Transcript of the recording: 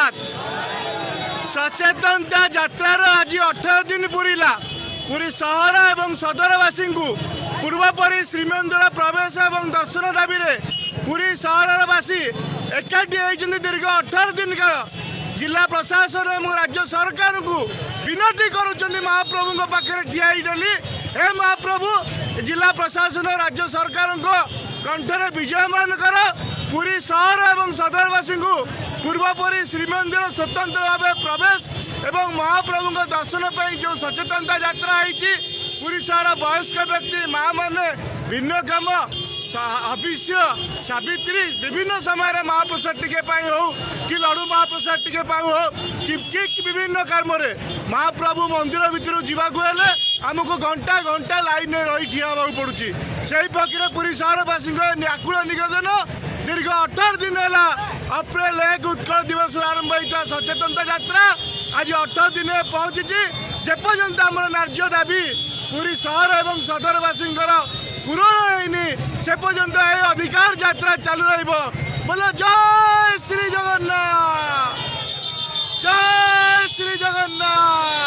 जगन्नाथ। सचेतनता यात्रार आज 18 दिन पूरीला पुरी सहर एवं सदरवासी को पूर्वपरी श्रीमंदिर प्रवेश और दर्शन दाबी पुरी सहरवासी एकाठी होती दीर्घ 18 दिन काल जिला प्रशासन और राज्य सरकार को विनती करुँच महाप्रभु पाखे ठिया डेली हे महाप्रभु जिला प्रशासन और राज्य सरकार को कंठरे विजयमान कर पुरी सहर एवं सदरवासी को पूर्वपरी श्रीमंदिर स्वतंत्र भाव प्रवेश एवं महाप्रभु दर्शन पर जो सचेतनता यात्रा होती पुरी सहर वयस्क व्यक्ति माँ मैंने भिन्न काम हविष्य सावित्री विभिन्न समय महाप्रसाद टिके हो कि लड़ू महाप्रसाद टिके हो कि विभिन्न कर्म महाप्रभु मंदिर भितर जावाक हेले आमको घंटा घंटा लाइन रही ठिया होगा पड़ुची से पक्षे पुरी सहरवासी आकुल निवेदन दीर्घ 18 दिन है अप्रैल 1 उत्कल दिवस आरंभ होता सचेतनता यात्रा आज 18 दिन पहुंची जेपर्यंत आम न्याय्य दाबी पुरी सहर एवं सदरवासी पूरण होनी से पर्यंत यह अधिकार यात्रा चालू बोलो जय श्री जगन्नाथ जय श्री जगन्नाथ।